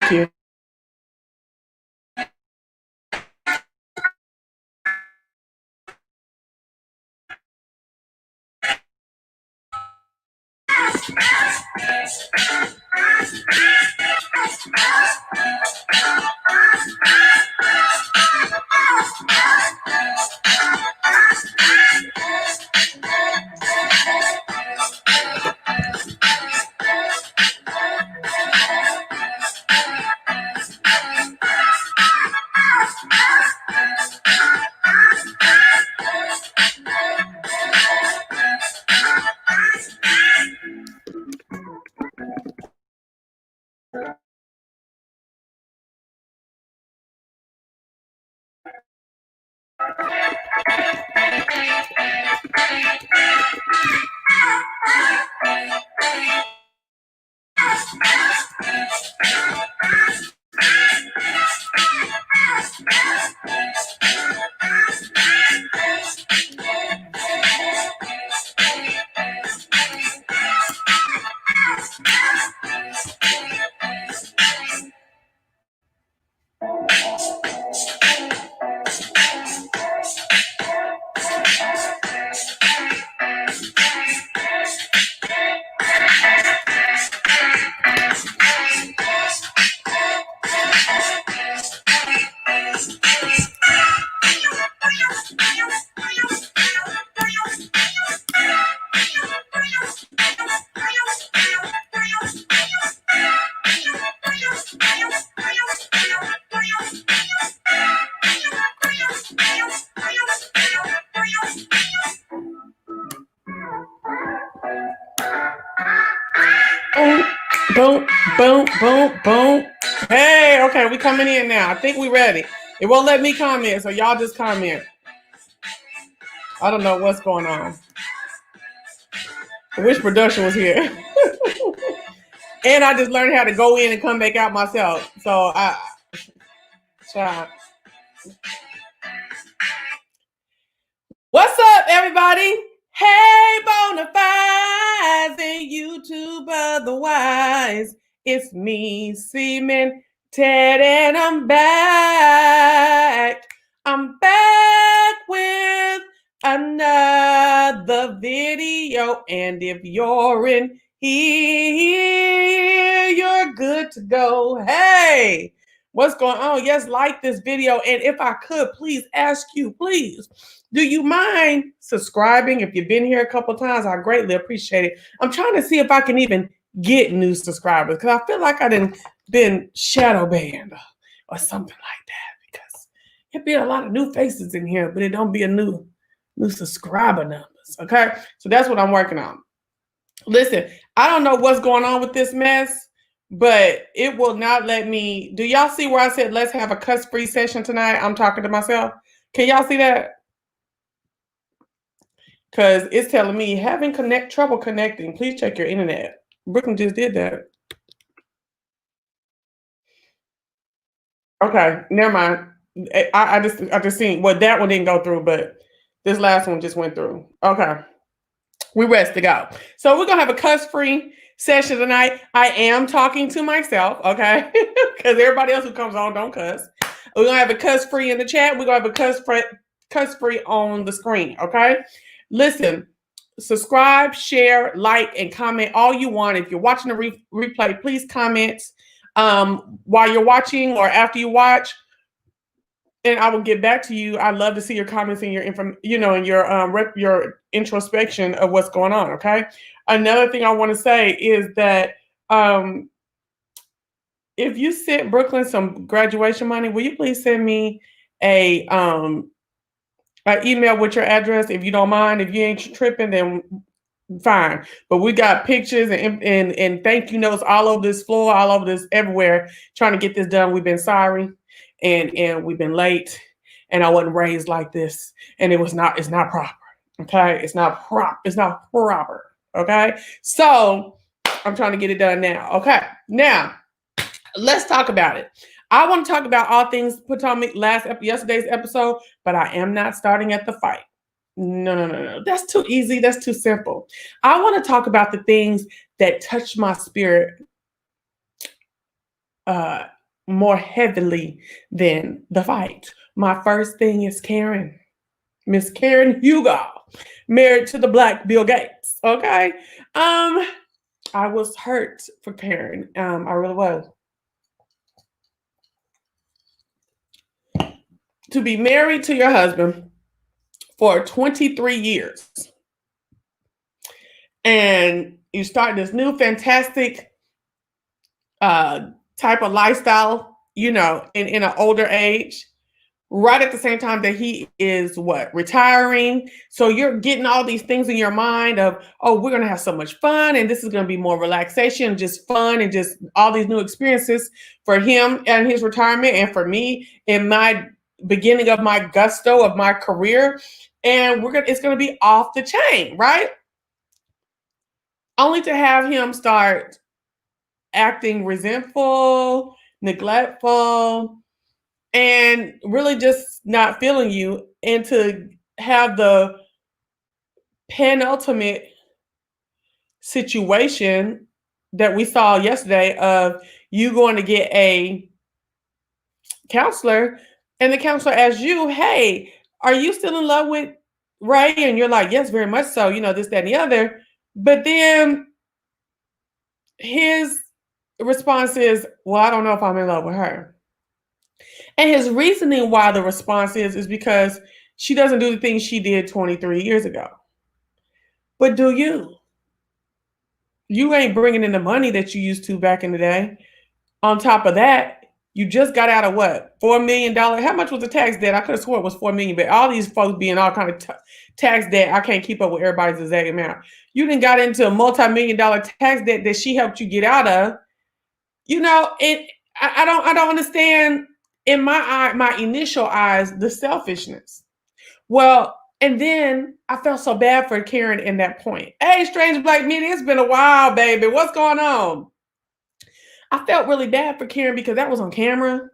Thank you. Boom, boom, boom, boom. Hey, okay, we coming in now. I think we ready. It won't let me comment, so y'all just comment. I don't know what's going on. I wish production was here. And I just learned how to go in and come back out myself. So child. What's up, everybody? Hey, Bonafides and YouTube otherwise. It's me, Seaman Ted, and I'm back. I'm back with another video. And if you're in here, you're good to go. Hey, what's going on? Yes, like this video. And if I could, please ask you, please, do you mind subscribing? If you've been here a couple times, I greatly appreciate it. I'm trying to see if I can even get new subscribers because I feel like I done been shadow banned or something like that, because it'd be a lot of new faces in here, but it don't be a new subscriber numbers. Okay, so that's what I'm working on. Listen, I don't know what's going on with this mess, but it will not let me. Do y'all see where I said let's have a cuss-free session tonight? I'm talking to myself. Can y'all see that? Because it's telling me having trouble connecting. Please check your internet. Brooklyn just did that. Okay, never mind. I just seen, well, that one didn't go through, but this last one just went through. Okay, we rest to go. So we're gonna have a cuss-free session tonight. I am talking to myself, okay, because everybody else who comes on don't cuss. We're gonna have a cuss-free in the chat. We're gonna have a cuss-free on the screen, okay. Listen, subscribe, share, like, and comment all you want. If you're watching the replay, please comment while you're watching or after you watch, and I will get back to you. I love to see your comments and your your introspection of what's going on. Okay. Another thing I want to say is that if you sent Brooklyn some graduation money, will you please send me a email with your address, if you don't mind. If you ain't tripping, then fine. But we got pictures and thank you notes all over this floor, all over this everywhere, trying to get this done. We've been sorry, and we've been late, and I wasn't raised like this, and it's not proper. Okay, it's not proper. Okay, so I'm trying to get it done now. Okay, now let's talk about it. I want to talk about all things Potomac yesterday's episode, but I am not starting at the fight. No. That's too easy. That's too simple. I want to talk about the things that touched my spirit more heavily than the fight. My first thing is Karen. Miss Karen Hugo, married to the Black Bill Gates. Okay. I was hurt for Karen. I really was. To be married to your husband for 23 years and you start this new fantastic uh, type of lifestyle, in an older age, right at the same time that he is retiring. So you're getting all these things in your mind of, oh, we're going to have so much fun and this is going to be more relaxation, just fun and just all these new experiences for him and his retirement and for me in my beginning of my gusto of my career. And it's going to be off the chain, right? Only to have him start acting resentful, neglectful, and really just not feeling you, and to have the penultimate situation that we saw yesterday of you going to get a counselor and the counselor asks you, hey, are you still in love with Ray? And you're like, yes, very much so, this, that, and the other. But then his response is, well, I don't know if I'm in love with her. And his reasoning why the response is because she doesn't do the things she did 23 years ago. But do you? You ain't bringing in the money that you used to back in the day. On top of that, you just got out of what? $4 million? How much was the tax debt? I could have swore it was $4 million, but all these folks being all kind of tax debt, I can't keep up with everybody's exact amount. You done got into a multi-million-dollar tax debt that she helped you get out of. I don't understand, in my initial eyes, the selfishness. Well, and then I felt so bad for Karen in that point. Hey, Strange Black Media, it's been a while, baby. What's going on? I felt really bad for Karen because that was on camera.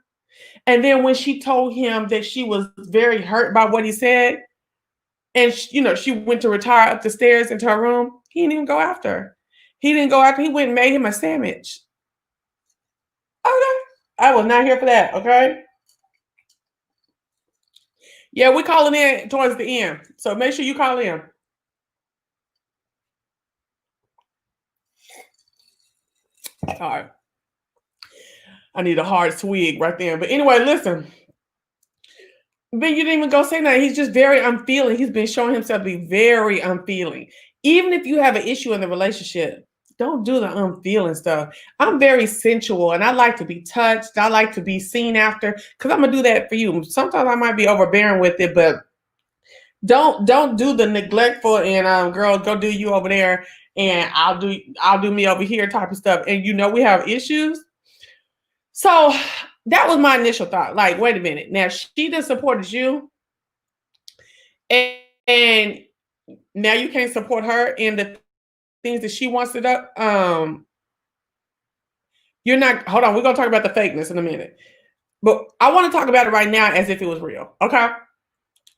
And then when she told him that she was very hurt by what he said, and she went to retire up the stairs into her room, he didn't even go after her. He didn't go after. He went and made him a sandwich. Okay, I was not here for that. Okay. Yeah, we're calling in towards the end, so make sure you call in. All right. I need a hard swig right there. But anyway, listen. But you didn't even go say nothing. He's just very unfeeling. He's been showing himself to be very unfeeling. Even if you have an issue in the relationship, don't do the unfeeling stuff. I'm very sensual and I like to be touched. I like to be seen after because I'm going to do that for you. Sometimes I might be overbearing with it, but don't do the neglectful and girl, go do you over there and I'll do me over here type of stuff. And we have issues. So that was my initial thought. Like, wait a minute. Now she just supported you, and now you can't support her in the things that she wants to do. You're not. Hold on. We're gonna talk about the fakeness in a minute, but I want to talk about it right now as if it was real. Okay.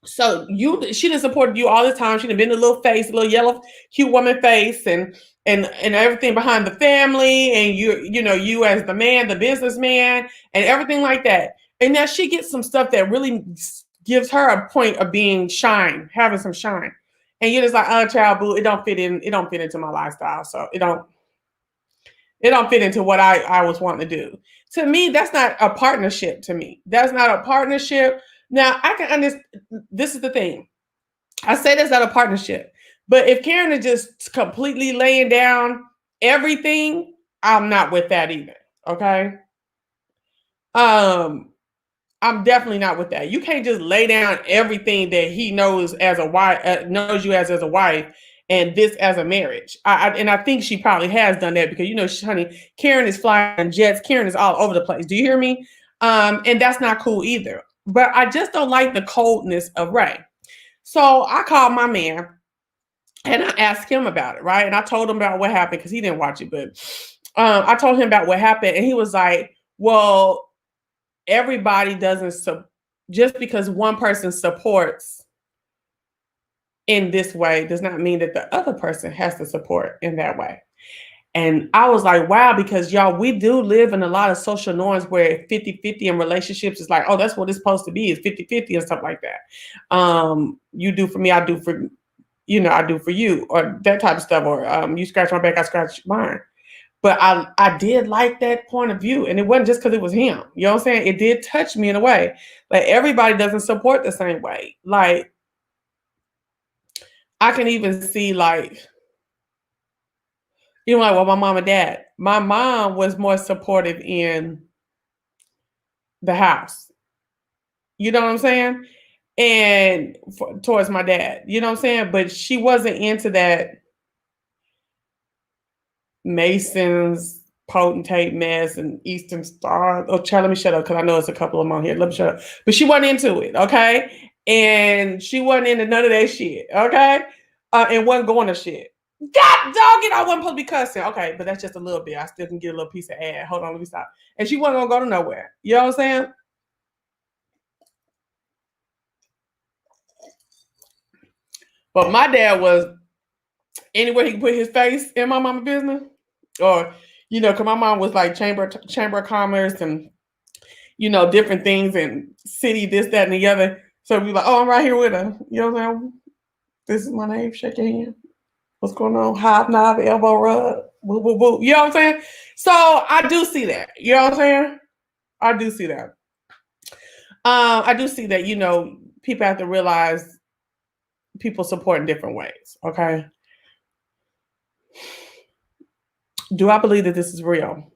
So she done supported you all the time. She done been a little face, a little yellow, cute woman face, and everything behind the family, and you as the man, the businessman, and everything like that. And now she gets some stuff that really gives her a point of being having some shine. And you're just like, oh, child, boo, it don't fit in. It don't fit into my lifestyle. So it don't fit into what I was wanting to do. To me, that's not a partnership. To me, that's not a partnership. Now I can understand. This is the thing. I say that's not a partnership. But if Karen is just completely laying down everything, I'm not with that either. Okay. I'm definitely not with that. You can't just lay down everything that he knows as a wife, knows you as a wife, and this as a marriage. I think she probably has done that because honey, Karen is flying jets. Karen is all over the place. Do you hear me? And that's not cool either. But I just don't like the coldness of Ray. So I called my man. And I asked him about it, right? And I told him about what happened because he didn't watch it. But I told him about what happened. And he was like, well, everybody doesn't. Just because one person supports in this way does not mean that the other person has to support in that way. And I was like, wow, because y'all, we do live in a lot of social norms where 50-50 in relationships is like, oh, that's what it's supposed to be, is 50-50 and stuff like that. You do for me, I do for, I do for you, or that type of stuff, or you scratch my back, I scratch mine. But I did like that point of view. And it wasn't just because it was him. You know what I'm saying? It did touch me in a way. Like everybody doesn't support the same way. Like I can even see like, like well, my mom and dad. My mom was more supportive in the house. You know what I'm saying? And towards my dad. You know what I'm saying? But she wasn't into that Masons, potentate mess, and Eastern Star. Oh, child, let me shut up because I know it's a couple of them on here. Let me shut up. But she wasn't into it, okay? And she wasn't into none of that shit, okay? And wasn't going to shit. God dog it, I wasn't supposed to be cussing. Okay, but that's just a little bit. I still can get a little piece of ad. Hold on, let me stop. And she wasn't gonna go to nowhere. You know what I'm saying? But my dad was anywhere he could put his face in my mama business, or because my mom was like chamber of commerce and different things and city this that and the other. So we like, oh, I'm right here with her. You know what I'm saying? This is my name. Shake your hand. What's going on? Hobnob, elbow rub, woo woo woo. You know what I'm saying? So I do see that. You know what I'm saying? I do see that. I do see that. People have to realize people support in different ways. Okay. Do I believe that this is real?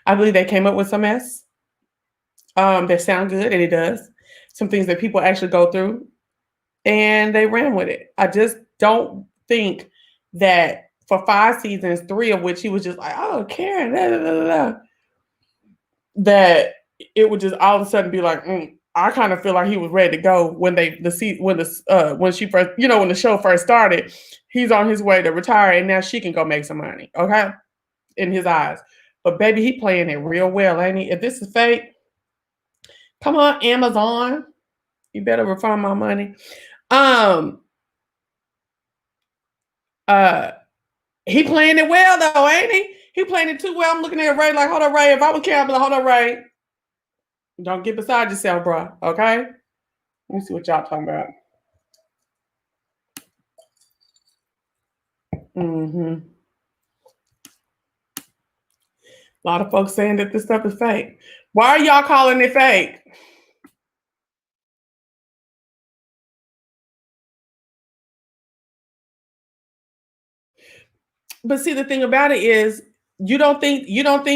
I believe they came up with some mess that sound good, and it does. Some things that people actually go through, and they ran with it. I just don't think that for 5 seasons, 3 of which he was just like, oh, Karen, da, da, da, da, that it would just all of a sudden be like, I kind of feel like he was ready to go when she first, when the show first started. He's on his way to retire, and now she can go make some money. Okay, in his eyes. But baby, he playing it real well, ain't he? If this is fake, come on, Amazon, you better refund my money. He playing it well though, ain't he? He playing it too well. I'm looking at Ray like, hold on, Ray. If I was Karen, I'd be like, hold on, Ray. Don't get beside yourself, bro. Okay? Let me see what y'all talking about. A lot of folks saying that this stuff is fake. Why are y'all calling it fake? But see, the thing about it is, you don't think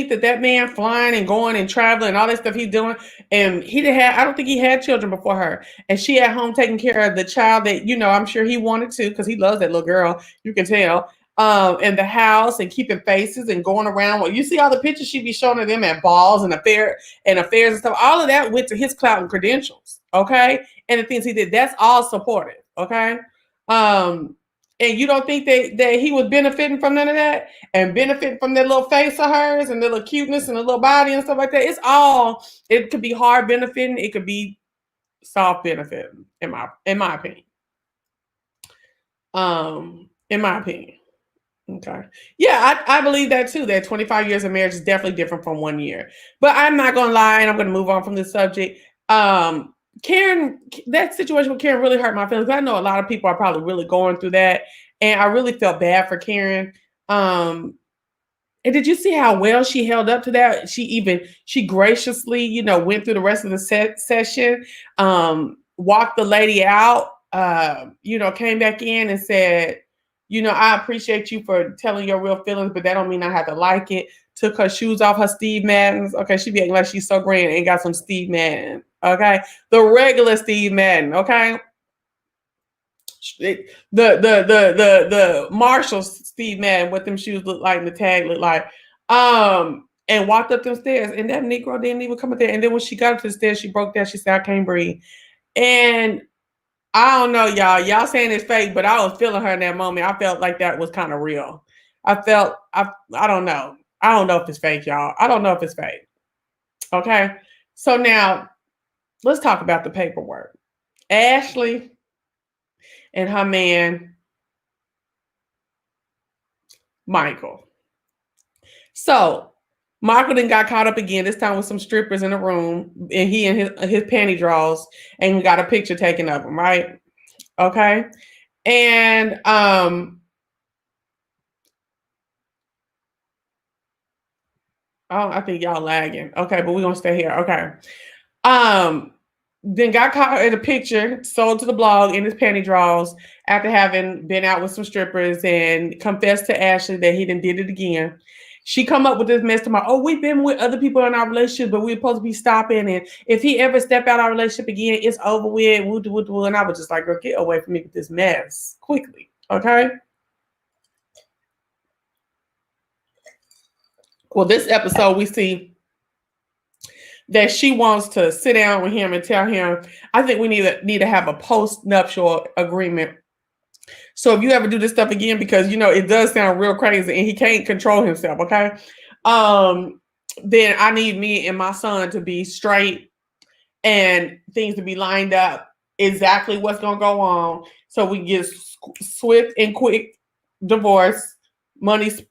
that man flying and going and traveling and all that stuff he's doing, and he didn't have. I don't think he had children before her, and she at home taking care of the child that I'm sure he wanted to, because he loves that little girl. You can tell. In the house and keeping faces and going around. Well, you see all the pictures she be showing of them at balls and affairs and stuff. All of that went to his clout and credentials. Okay, and the things he did, that's all supportive. Okay. And you don't think that he was benefiting from none of that, and benefiting from that little face of hers and the little cuteness and the little body and stuff like that? It could be hard benefiting. It could be soft benefiting, in my opinion. In my opinion. Okay. Yeah, I believe that too. That 25 years of marriage is definitely different from 1 year. But I'm not going to lie, and I'm going to move on from this subject. Karen, that situation with Karen really hurt my feelings. I know a lot of people are probably really going through that, and I really felt bad for Karen. And did you see how well she held up to that? She graciously, went through the rest of the session, walked the lady out, came back in and said, I appreciate you for telling your real feelings, but that don't mean I have to like it. Took her shoes off her Steve Maddens. Okay, she be acting like she's so grand and got some Steve Madden. Okay, the regular Steve Madden. Okay, the Marshall Steve Madden, what them shoes look like and the tag look like. And walked up them stairs, and that Negro didn't even come up there. And then when she got up to the stairs, she broke down. She said, "I can't breathe." And I don't know, y'all. Y'all saying it's fake, but I was feeling her in that moment. I felt like that was kind of real. I don't know. I don't know if it's fake, y'all. I don't know if it's fake. Okay. So now let's talk about the paperwork. Ashley and her man, Michael. So Michael then got caught up again, this time with some strippers in the room, and he and his panty drawers, and we got a picture taken of him, right? Okay. And oh, I think y'all lagging. Okay, but we're gonna stay here. Okay. Um, then got caught in a picture sold to the blog in his panty drawers after having been out with some strippers and confessed to Ashley that he then did it again. She come up with this mess to my, oh, we've been with other people in our relationship, but we're supposed to be stopping. And if he ever step out our relationship again, it's over with. Woo, woo, woo. And I was just like, girl, get away from me with this mess quickly. Okay. Well, this episode we see that she wants to sit down with him and tell him, I think we need to have a post-nuptial agreement. So if you ever do this stuff again, because it does sound real crazy and he can't control himself, okay? Then I need me and my son to be straight and things to be lined up exactly what's gonna go on, so we get swift and quick divorce, money's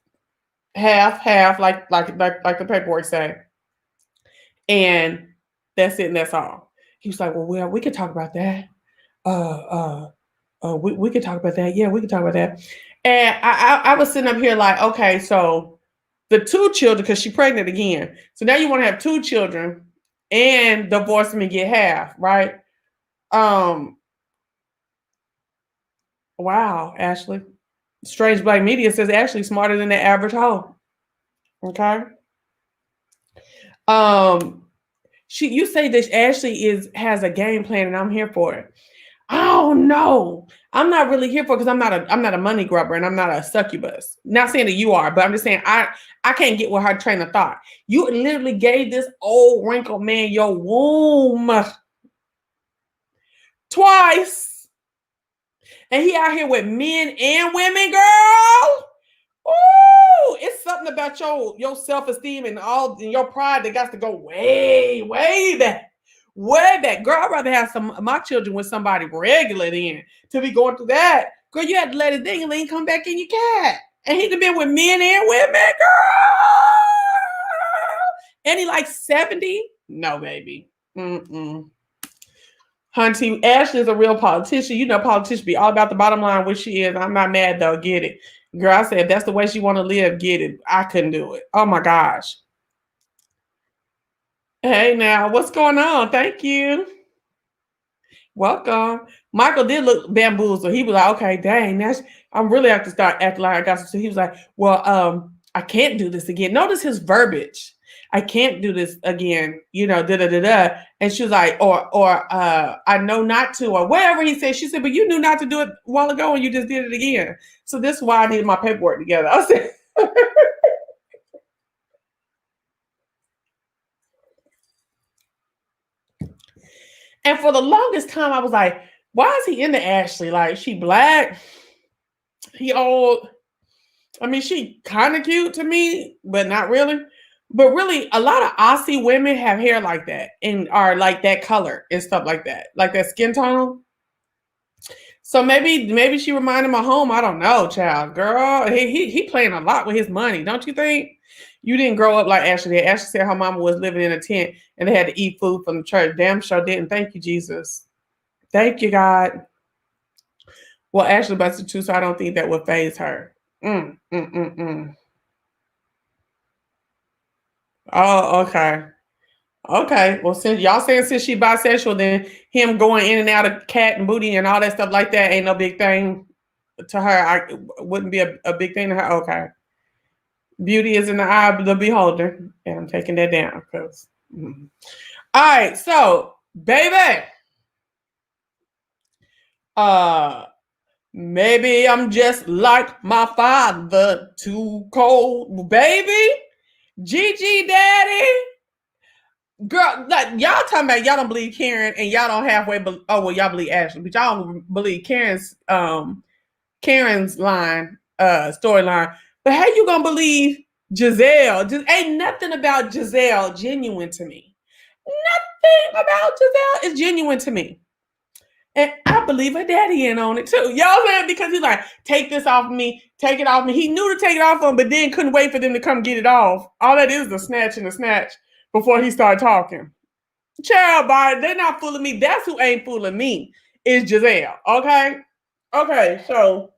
half, like the paperwork say. And that's it, and that's all. He was like, well, we could talk about that. We could talk about that. Yeah, we could talk about that. And I was sitting up here like, okay, so the two children, because she's pregnant again. So now you want to have two children and divorce them and get half, right? Wow, Ashley. Strange Black Media says Ashley's smarter than the average hoe. Okay. You say that Ashley has a game plan, and I'm here for it. I don't know. I'm not really here for it because I'm not a money grubber and I'm not a succubus. Not saying that you are, but I'm just saying I can't get with her train of thought. You literally gave this old wrinkled man your womb twice, and he out here with men and women, girl. Ooh, it's something about your self-esteem and your pride that got to go way, way back. Way back. Girl, I'd rather have my children with somebody regular than to be going through that. Girl, you had to let his ding-a-ling come back in your cat. And he'd have been with men and women, girl. And he like 70? No, baby. Hunty, Ashley's a real politician. Politicians be all about the bottom line, which she is. I'm not mad though. Get it. Girl, I said, if that's the way she want to live, get it. I couldn't do it. Oh my gosh. Hey now, what's going on? Thank you. Welcome. Michael did look bamboozled. He was like, okay, dang, I'm really have to start acting like I got some. So he was like, well, I can't do this again. Notice his verbiage. I can't do this again, da da da da. And she was like, or I know not to, or whatever he said. She said, but you knew not to do it a while ago and you just did it again. So this is why I needed my paperwork together. I said, and for the longest time, I was like, why is he into Ashley? Like, she black, he old. I mean, she kind of cute to me, but not really. But really, a lot of Aussie women have hair like that and are like that color and stuff like that skin tone. So maybe she reminded him of home. I don't know, child, girl. He playing a lot with his money, don't you think? You didn't grow up like Ashley did. Ashley said her mama was living in a tent and they had to eat food from the church. Damn sure didn't. Thank you, Jesus. Thank you, God. Well, Ashley busted too, so I don't think that would phase her. Oh, okay. Okay. Well, since y'all saying since she bisexual, then him going in and out of cat and booty and all that stuff like that ain't no big thing to her. I wouldn't be a big thing to her. Okay. Beauty is in the eye of the beholder. And I'm taking that down because. All right. So, baby. Maybe I'm just like my father, too cold, baby. Gigi daddy. Girl, like y'all talking about y'all don't believe Karen and y'all don't halfway y'all believe Ashley, but y'all don't believe Karen's line storyline. But how you gonna believe Giselle? Just ain't nothing about Giselle genuine to me. Nothing about Giselle is genuine to me. And I believe her daddy in on it too. Y'all saying because he's like, take this off of me, take it off me. He knew to take it off him, but then couldn't wait for them to come get it off. All that is the snatch and the snatch before he started talking. Child, Bart, they're not fooling me. That's who ain't fooling me. Is Giselle. Okay? Okay, so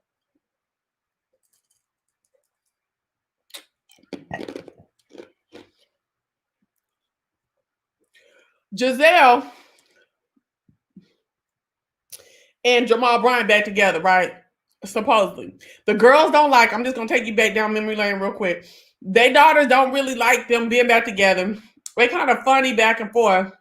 Giselle and Jamal Bryant back together, right? Supposedly. The girls don't like, I'm just gonna take you back down memory lane real quick. Their daughters don't really like them being back together. They kind of funny back and forth.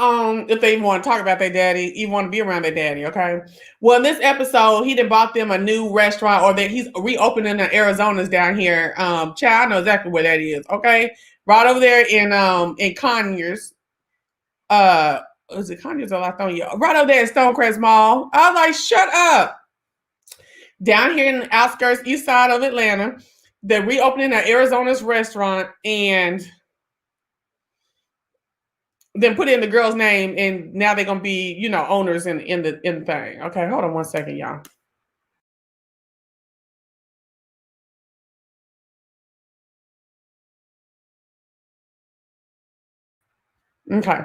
If they even want to talk about their daddy, even want to be around their daddy, okay? Well, in this episode, he done bought them a new restaurant, or that he's reopening the Arizona's down here. Child, I know exactly where that is, okay? Right over there in Conyers. Was it Conyers or Lithonia? Right over there in Stonecrest Mall. I was like, shut up. Down here in the outskirts, east side of Atlanta, they're reopening an Arizona's restaurant, and then put in the girl's name, and now they're gonna be, owners in the thing. Okay, hold on one second, y'all. Okay,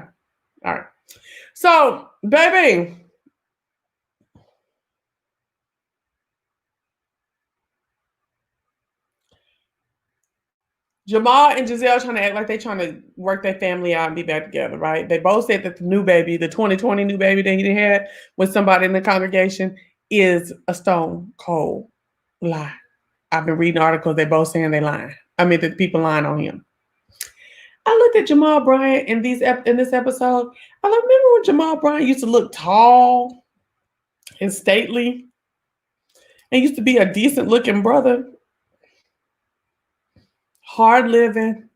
all right. So, baby, Jamal and Giselle trying to act like they trying to work their family out and be back together, right? They both said that the new baby, the 2020 new baby that he had with somebody in the congregation, is a stone cold lie. I've been reading articles. They both saying they lying. I mean, the people lying on him. I looked at Jamal Bryant in this episode. I remember when Jamal Bryant used to look tall and stately and used to be a decent looking brother. Hard living.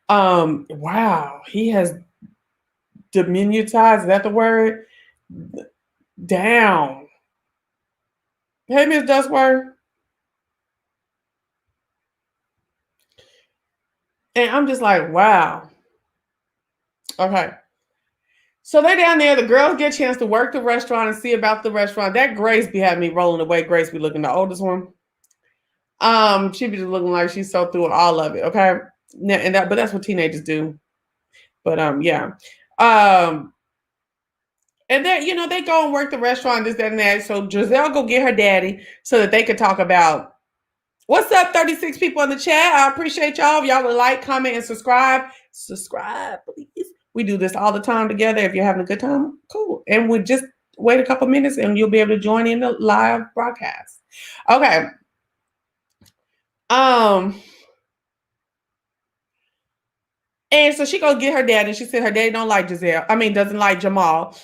Wow, he has diminutized. Is that the word? Down. Hey, Miss Dustworth. And I'm just like, wow. Okay. So they're down there. The girls get a chance to work the restaurant and see about the restaurant. That Grace be having me rolling away. Grace be looking the oldest one. She be just looking like she's so through all of it. Okay. But that's what teenagers do. But yeah. And then, they go and work the restaurant, this, that, and that. So Giselle go get her daddy so that they could talk about what's up, 36 people in the chat. I appreciate y'all. If y'all would like, comment, and subscribe. Subscribe, please. We do this all the time together. If you're having a good time, cool. And we just wait a couple minutes and you'll be able to join in the live broadcast. Okay. And so she go get her dad, and she said her daddy don't like doesn't like Jamal.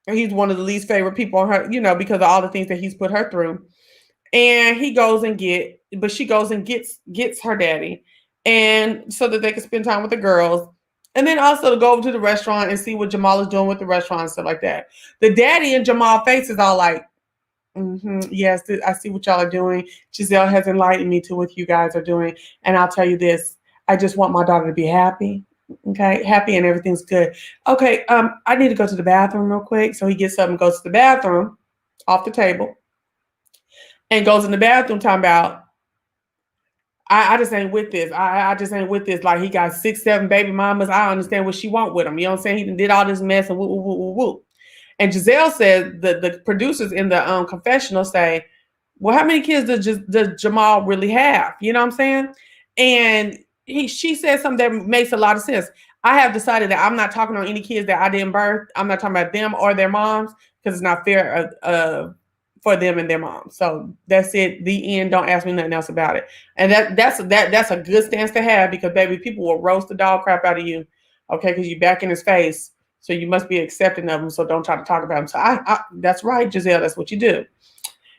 He's one of the least favorite people on her, because of all the things that he's put her through. And she goes and gets her daddy, and so that they can spend time with the girls. And then also to go over to the restaurant and see what Jamal is doing with the restaurant and stuff like that. The daddy and Jamal face is all like, yes, I see what y'all are doing. Giselle has enlightened me to what you guys are doing. And I'll tell you this, I just want my daughter to be happy. Okay, happy and everything's good. Okay, I need to go to the bathroom real quick. So he gets up and goes to the bathroom off the table and goes in the bathroom talking about, I just ain't with this. I just ain't with this. Like, he got 6, 7 baby mamas. I understand what she want with him. You know what I'm saying? He did all this mess and woo, woo, woo, woo, woo. And Giselle said the producers in the confessional say, well, how many kids does Jamal really have? You know what I'm saying? And she said something that makes a lot of sense. I have decided that I'm not talking on any kids that I didn't birth. I'm not talking about them or their moms because it's not fair for them and their moms. So that's it. The end. Don't ask me nothing else about it. And that's a good stance to have, because baby, people will roast the dog crap out of you. Okay, because you back in his face. So you must be accepting of them. So don't try to talk about him. So I that's right, Giselle. That's what you do.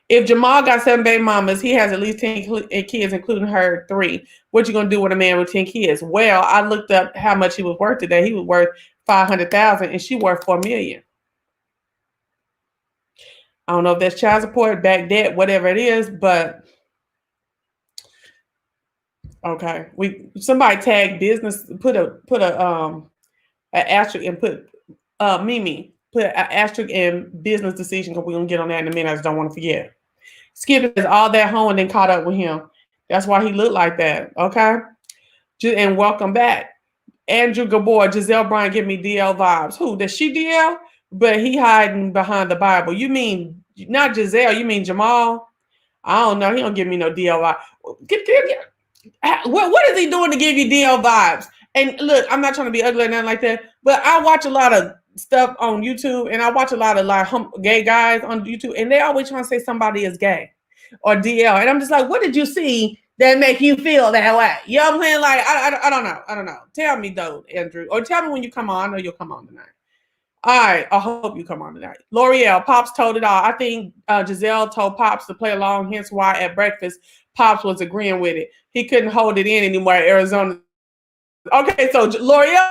If Jamal got 7 baby mamas, he has at least 10 kids, including her 3. What you gonna do with a man with 10 kids? Well, I looked up how much he was worth today. He was worth $500,000, and she worth $4 million. I don't know if that's child support, back debt, whatever it is, but okay. Somebody tagged business, put a asterisk and put Mimi. put an asterisk in business decision because we're gonna get on that in a minute. I just don't want to forget. Skip says all that home and then caught up with him. That's why he looked like that. Okay. And welcome back. Andrew Gabor, Giselle Bryant give me DL vibes. Who? Does she DL? But he hiding behind the Bible. You mean not Giselle, you mean Jamal? I don't know. He don't give me no DL vibe. What is he doing to give you DL vibes? And look, I'm not trying to be ugly or nothing like that, but I watch a lot of stuff on YouTube, and I watch a lot of like gay guys on YouTube, and they always trying to say somebody is gay or DL, and I'm just like, what did you see that make you feel that way? You know what I'm saying? Like, I don't know. I don't know. Tell me though, Andrew, or tell me when you come on. I know you'll come on tonight. All right, I hope you come on tonight. L'Oreal, Pops told it all. I think Giselle told Pops to play along, hence why at breakfast, Pops was agreeing with it. He couldn't hold it in anymore at Arizona. Okay, so L'Oreal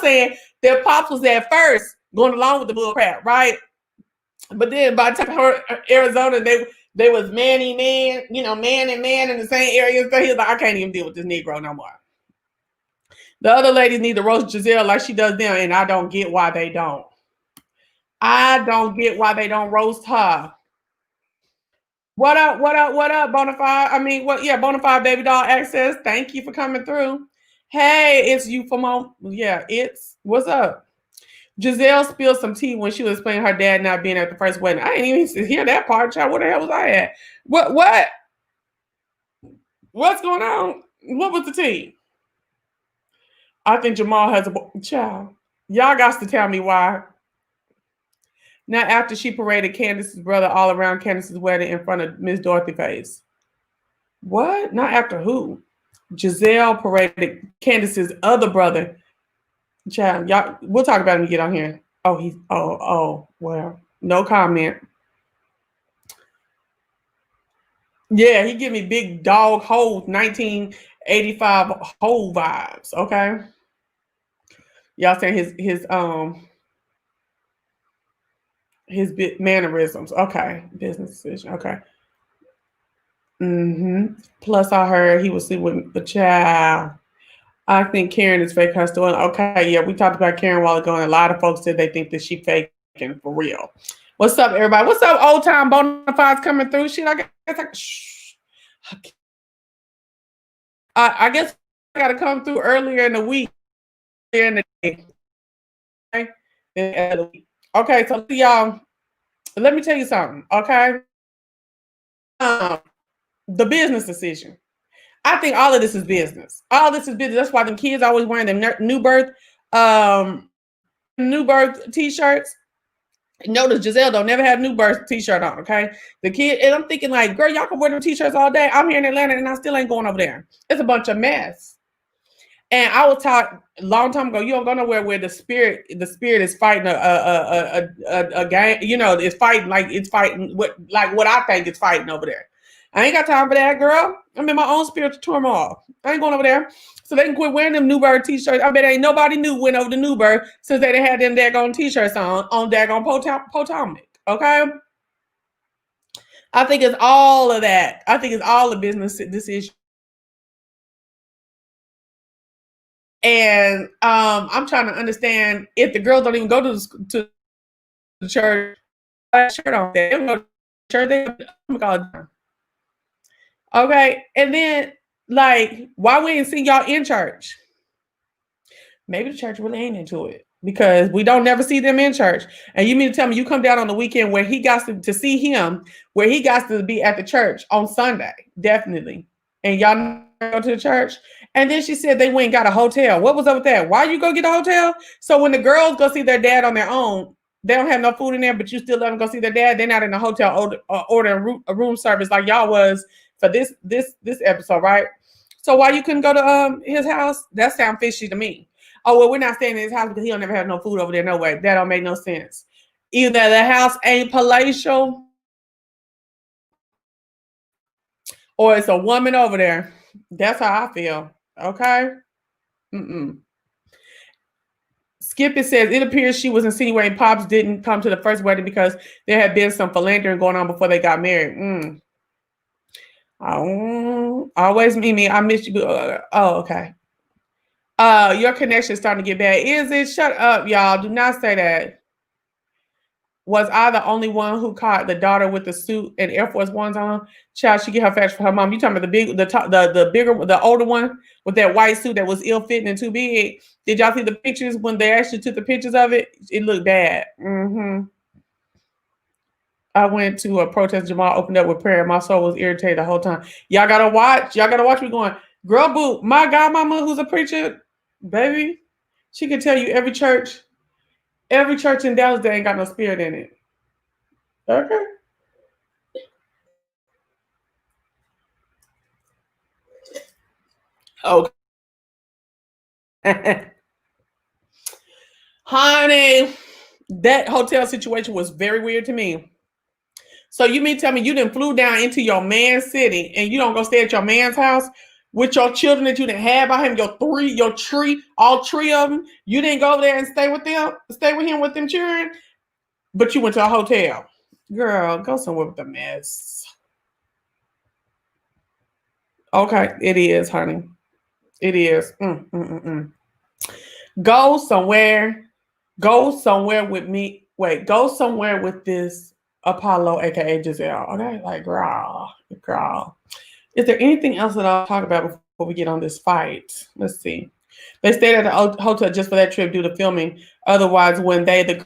saying that Pops was at first going along with the bull crap, right? But then by the time her Arizona, they was man and man in the same area. So he was like, I can't even deal with this Negro no more. The other ladies need to roast Giselle like she does them, and I don't get why they don't. I don't get why they don't roast her. What up, Bonafide? I mean, Bonafide Baby Doll Access. Thank you for coming through. Hey, it's you from home. Yeah, it's what's up? Giselle spilled some tea when she was explaining her dad not being at the first wedding. I didn't even hear that part, child. Where the hell was I at? What? What's going on? What was the tea? I think Jamal has a child. Y'all got to tell me why. Now, after she paraded Candace's brother all around Candace's wedding in front of Miss Dorothy's face. What? Not after who? Giselle paraded Candace's other brother. Child, y'all, we'll talk about him when we get on here. Well, no comment. Yeah, he give me big dog hole 1985 hole vibes. Okay. Y'all saying his mannerisms. Okay. Business decision. Okay. Plus, I heard he was sleeping with the child. I think Karen is fake her story. Okay, yeah, we talked about Karen a while ago, and a lot of folks said they think that she faking for real. What's up, everybody? What's up, old time Bonafides coming through? Shit, I guess I got to come through earlier in the week, in the day. Okay, so y'all, let me tell you something. Okay, the business decision. I think all of this is business. All this is business. That's why them kids always wearing them new birth t-shirts. Notice Giselle don't never have new birth t-shirt on, okay? The kid, and I'm thinking like, girl, y'all can wear them t-shirts all day. I'm here in Atlanta and I still ain't going over there. It's a bunch of mess. And I was taught a long time ago, you don't go nowhere where the spirit is fighting a game, it's fighting what I think it's fighting over there. I ain't got time for that, girl. I'm in my own spiritual turmoil. I ain't going over there. So they can quit wearing them Newberg t-shirts. I bet ain't nobody new went over to Newberg since they had them daggone t-shirts on daggone Potomac. Okay? I think it's all of that. I think it's all a business decision. And I'm trying to understand if the girls don't even go to the church, shirt on there. They don't go to church. Okay, and then like, why we ain't see y'all in church? Maybe the church really ain't into it because we don't never see them in church. And you mean to tell me you come down on the weekend where he got to see him, where he got to be at the church on Sunday, definitely. And y'all go to the church. And then she said they went and got a hotel. What was up with that? Why you go get a hotel? So when the girls go see their dad on their own, they don't have no food in there, but you still let them go see their dad. They're not in the hotel ordering a room service like y'all was for this episode, right? So why you couldn't go to his house? That sounds fishy to me. Oh, well, we're not staying in his house because he'll never have no food over there. No way. That don't make no sense. Either the house ain't palatial or it's a woman over there. That's how I feel. Okay? Skippy says, it appears she was insinuating Pops didn't come to the first wedding because there had been some philandering going on before they got married. Oh, always Mimi, I miss you. Okay. Your connection is starting to get bad. Is it? Shut up, y'all. Do not say that. Was I the only one who caught the daughter with the suit and Air Force Ones on? Child, she get her facts from her mom. You talking about the big, the top, the bigger, the older one with that white suit that was ill fitting and too big? Did y'all see the pictures when they actually took the pictures of it? It looked bad. I went to a protest. Jamal opened up with prayer. My soul was irritated the whole time. Y'all gotta watch. Y'all gotta watch me going. Girl, boo. My godmama, who's a preacher, baby, she can tell you every church in Dallas that ain't got no spirit in it. Okay. Okay. Honey, that hotel situation was very weird to me. So you mean tell me you didn't flew down into your man's city and you don't go stay at your man's house with your children that you didn't have by him, all three of them. You didn't go there and stay with him with them children, but you went to a hotel. Girl, go somewhere with the mess. Okay, it is, honey. It is. Go somewhere. Go somewhere with me. Wait, go somewhere with this Apollo, aka Giselle. Okay, like girl. Is there anything else that I'll talk about before we get on this fight? Let's see. They stayed at the hotel just for that trip due to filming. Otherwise, when the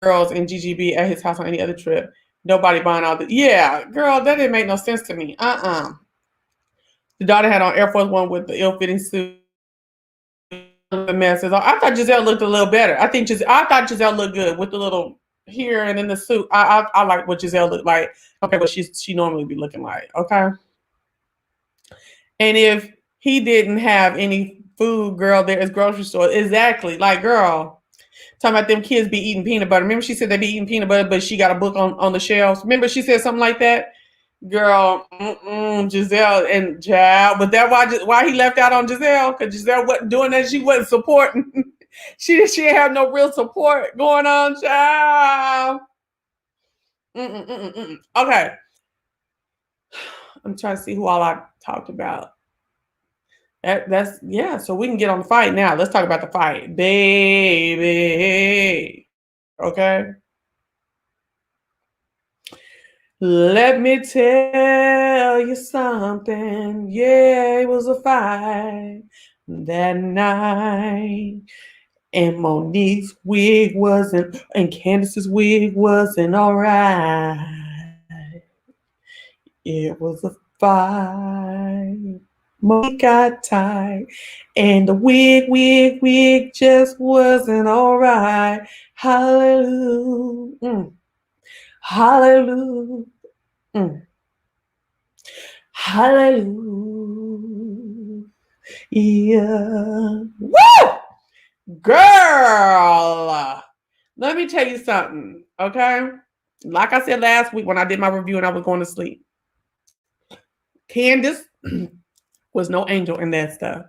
girls and GGB at his house on any other trip, nobody buying all the. Yeah, girl, that didn't make no sense to me. The daughter had on Air Force One with the ill-fitting suit. The messes. I thought Giselle looked a little better. I thought Giselle looked good with the little hair and in the suit. I like what Giselle looked like. Okay, what she normally be looking like. Okay. And if he didn't have any food, girl, there is grocery store. Exactly. Like, girl, talking about them kids be eating peanut butter. Remember she said they be eating peanut butter, but she got a book on the shelves. Remember she said something like that? Girl, Giselle and Child. But that why he left out on Giselle? Because Giselle wasn't doing that. She wasn't supporting. she didn't have no real support going on, child. Okay. I'm trying to see who all I talked about. That's yeah. So we can get on the fight now. Let's talk about the fight, baby. Okay. Let me tell you something. Yeah, it was a fight that night. And Monique's wig wasn't, and Candace's wig wasn't all right. It was a fight. Monique got tight, and the wig just wasn't all right. Hallelujah. Hallelujah. Hallelujah. Woo! Girl. Let me tell you something, okay? Like I said last week when I did my review and I was going to sleep, Candace was no angel in that stuff.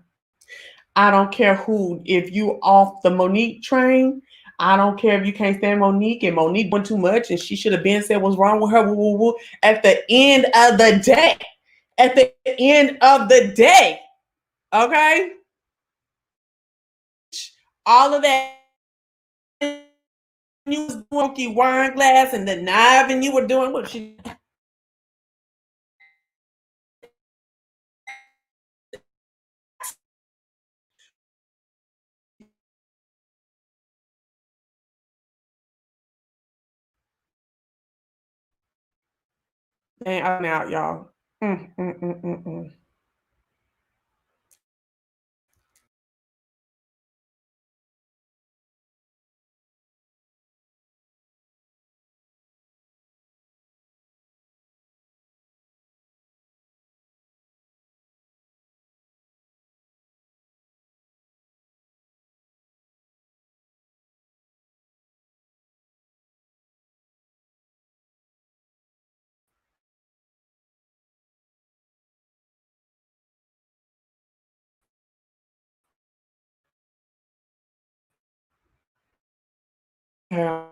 I don't care who, if you off the Monique train, I don't care if you can't stand Monique and Monique went too much and she should have been said what's wrong with her. Woo, woo, woo. At the end of the day, okay? All of that you was doing wine glass and the knife and you were doing what she man, I'm out, y'all. Mm, mm, mm, mm, mm. Yeah.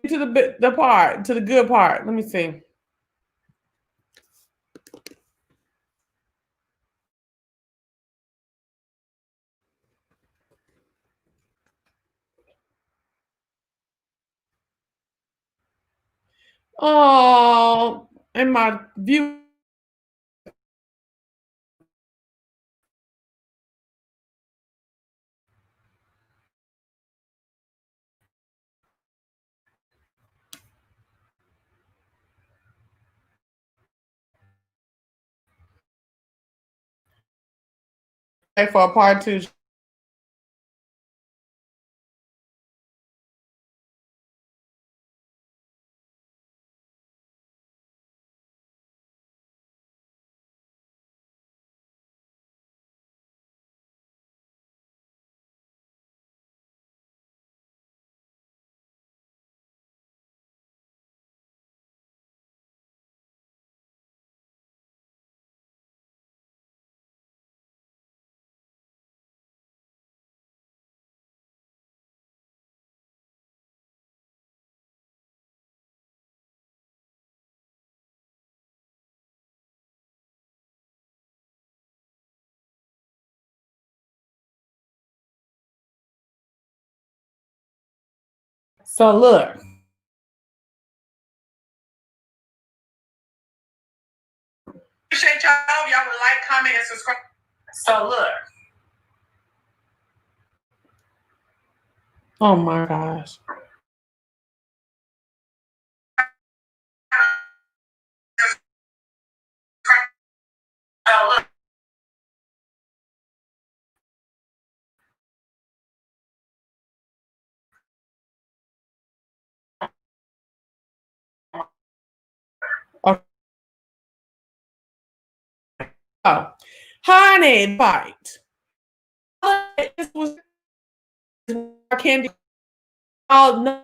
To the good part. Let me see. Oh, and my view for a part two. So look, appreciate y'all. Y'all would like, comment, and subscribe. So look. Oh my gosh. Oh, look. Okay. Oh, honey, bite. This was candy. Oh no,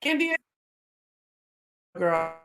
candy girl.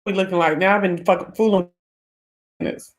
We looking like now. I've been fucking fooling this.